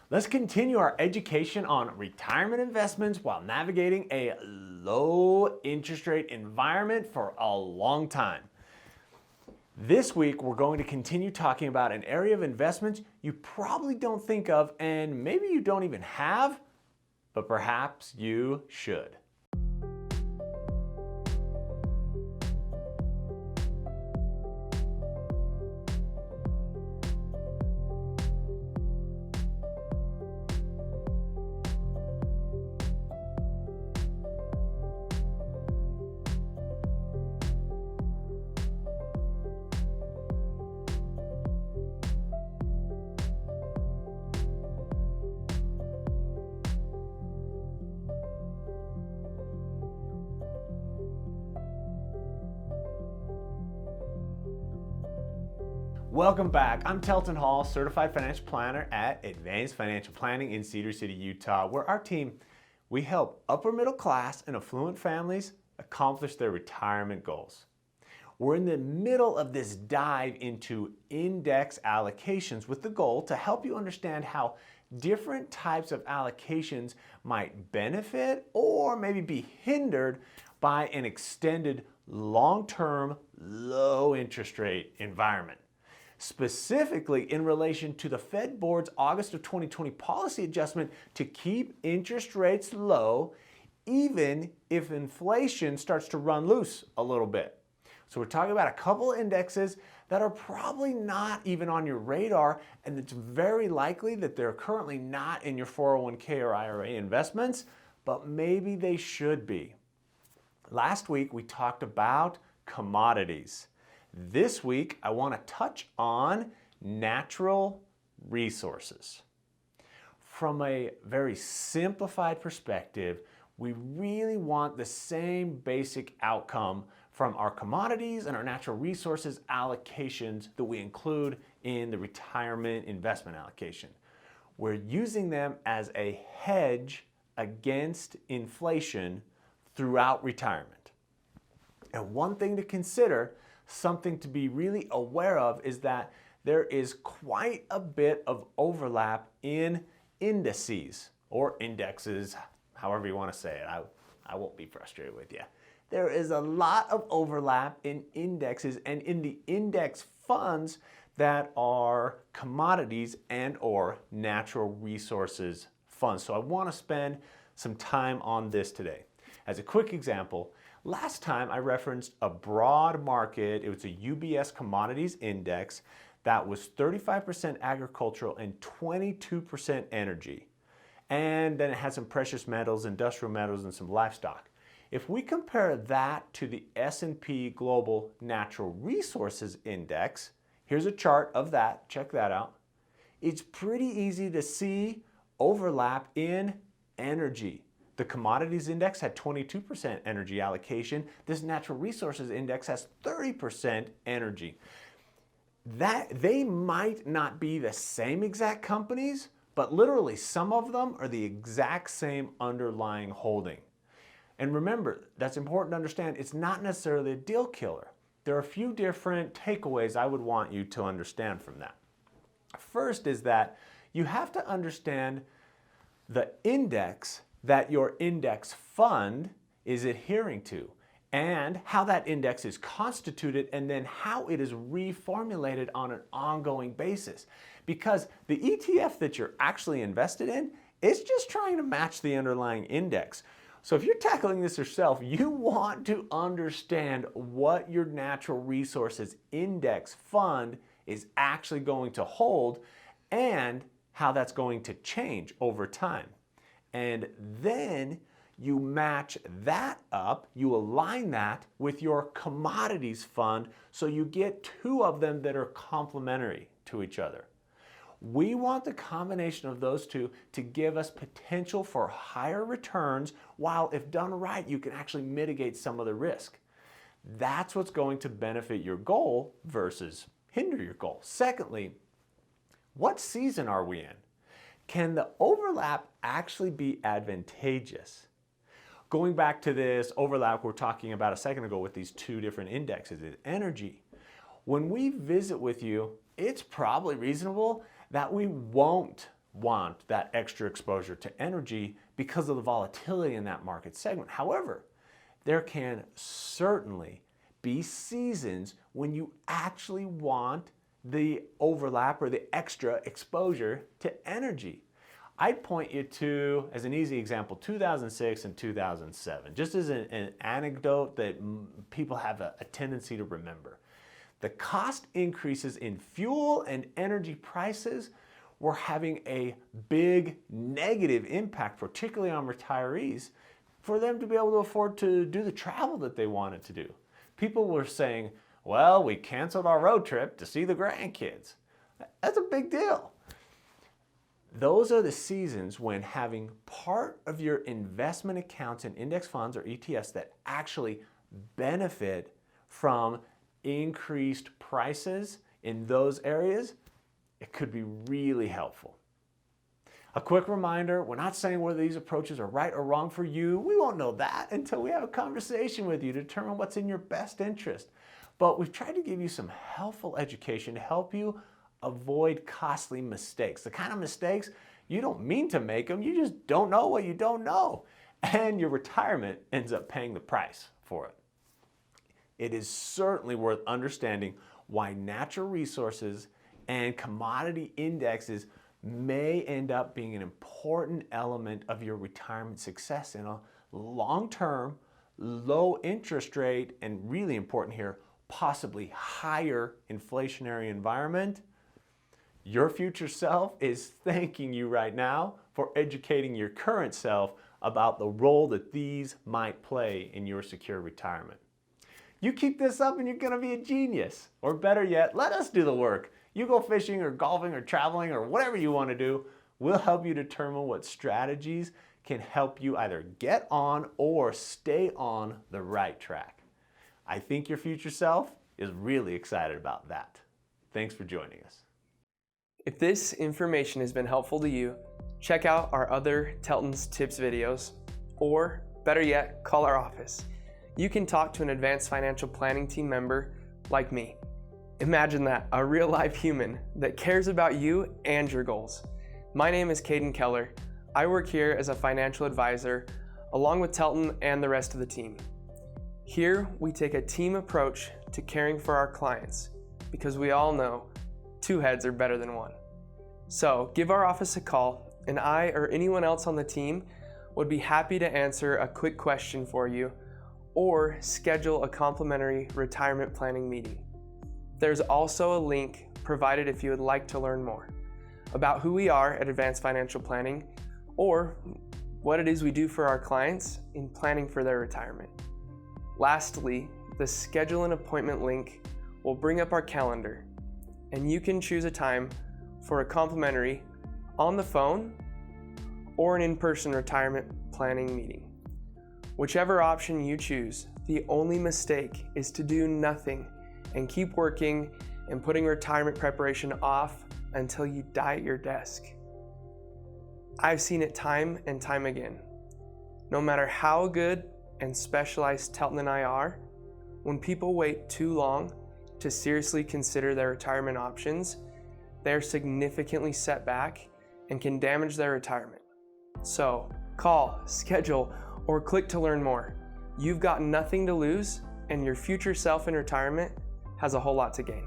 Let's continue our education on retirement investments while navigating a low interest rate environment for a long time. This week, we're going to continue talking about an area of investments you probably don't think of and maybe you don't even have, but perhaps you should. Welcome back. I'm Telton Hall, Certified Financial Planner at Advanced Financial Planning in Cedar City, Utah, where our team, we help upper middle class and affluent families accomplish their retirement goals. We're in the middle of this dive into index allocations with the goal to help you understand how different types of allocations might benefit or maybe be hindered by an extended long-term low interest rate environment. Specifically in relation to the Fed Board's August of 2020 policy adjustment to keep interest rates low, even if inflation starts to run loose a little bit. So we're talking about a couple of indexes that are probably not even on your radar, and it's very likely that they're currently not in your 401k or IRA investments, but maybe they should be. Last week we talked about commodities. This week, I want to touch on natural resources. From a very simplified perspective, we really want the same basic outcome from our commodities and our natural resources allocations that we include in the retirement investment allocation. We're using them as a hedge against inflation throughout retirement. And one thing to consider, something to be really aware of, is that there is quite a bit of overlap in indices or indexes, however you want to say it. I won't be frustrated with you. There is a lot of overlap in indexes and in the index funds that are commodities and or natural resources funds. So I want to spend some time on this today. As a quick example, last time I referenced a broad market. It was a UBS commodities index that was 35% agricultural and 22% energy. And then it had some precious metals, industrial metals, and some livestock. If we compare that to the S&P Global Natural Resources Index, here's a chart of that, check that out. It's pretty easy to see overlap in energy. The commodities index had 22% energy allocation. This natural resources index has 30% energy. They might not be the same exact companies, but literally some of them are the exact same underlying holding. And remember, that's important to understand, it's not necessarily a deal killer. There are a few different takeaways I would want you to understand from that. First is that you have to understand the index that your index fund is adhering to and how that index is constituted and then how it is reformulated on an ongoing basis. Because the ETF that you're actually invested in is just trying to match the underlying index. So if you're tackling this yourself, you want to understand what your natural resources index fund is actually going to hold and how that's going to change over time. And then you match that up, you align that with your commodities fund so you get two of them that are complementary to each other. We want the combination of those two to give us potential for higher returns, while if done right, you can actually mitigate some of the risk. That's what's going to benefit your goal versus hinder your goal. Secondly, what season are we in? Can the overlap actually be advantageous? Going back to this overlap we're talking about a second ago with these two different indexes, is energy. When we visit with you, it's probably reasonable that we won't want that extra exposure to energy because of the volatility in that market segment. However, there can certainly be seasons when you actually want the overlap or the extra exposure to energy. I'd point you to, as an easy example, 2006 and 2007, just as an anecdote that people have a tendency to remember. The cost increases in fuel and energy prices were having a big negative impact, particularly on retirees, for them to be able to afford to do the travel that they wanted to do. People were saying, well, we canceled our road trip to see the grandkids. That's a big deal. Those are the seasons when having part of your investment accounts in index funds or ETFs that actually benefit from increased prices in those areas, it could be really helpful. A quick reminder, we're not saying whether these approaches are right or wrong for you. We won't know that until we have a conversation with you to determine what's in your best interest. But we've tried to give you some helpful education to help you avoid costly mistakes. The kind of mistakes you don't mean to make them, you just don't know what you don't know. And your retirement ends up paying the price for it. It is certainly worth understanding why natural resources and commodity indexes may end up being an important element of your retirement success in a long-term, low interest rate, and really important here, possibly higher inflationary environment. Your future self is thanking you right now for educating your current self about the role that these might play in your secure retirement. You keep this up and you're gonna be a genius. Or better yet, let us do the work. You go fishing or golfing or traveling or whatever you want to do. We'll help you determine what strategies can help you either get on or stay on the right track. I think your future self is really excited about that. Thanks for joining us. If this information has been helpful to you, check out our other Telton's Tips videos, or better yet, call our office. You can talk to an advanced financial planning team member like me. Imagine that, a real life human that cares about you and your goals. My name is Caden Keller. I work here as a financial advisor along with Telton and the rest of the team. Here, we take a team approach to caring for our clients because we all know 2 heads are better than 1. So give our office a call and I or anyone else on the team would be happy to answer a quick question for you or schedule a complimentary retirement planning meeting. There's also a link provided if you would like to learn more about who we are at Advanced Financial Planning or what it is we do for our clients in planning for their retirement. Lastly, the schedule an appointment link will bring up our calendar and you can choose a time for a complimentary on the phone or an in-person retirement planning meeting. Whichever option you choose, the only mistake is to do nothing and keep working and putting retirement preparation off until you die at your desk. I've seen it time and time again. No matter how good and specialized Telton and I are, when people wait too long to seriously consider their retirement options, they're significantly set back and can damage their retirement. So call, schedule, or click to learn more. You've got nothing to lose and your future self in retirement has a whole lot to gain.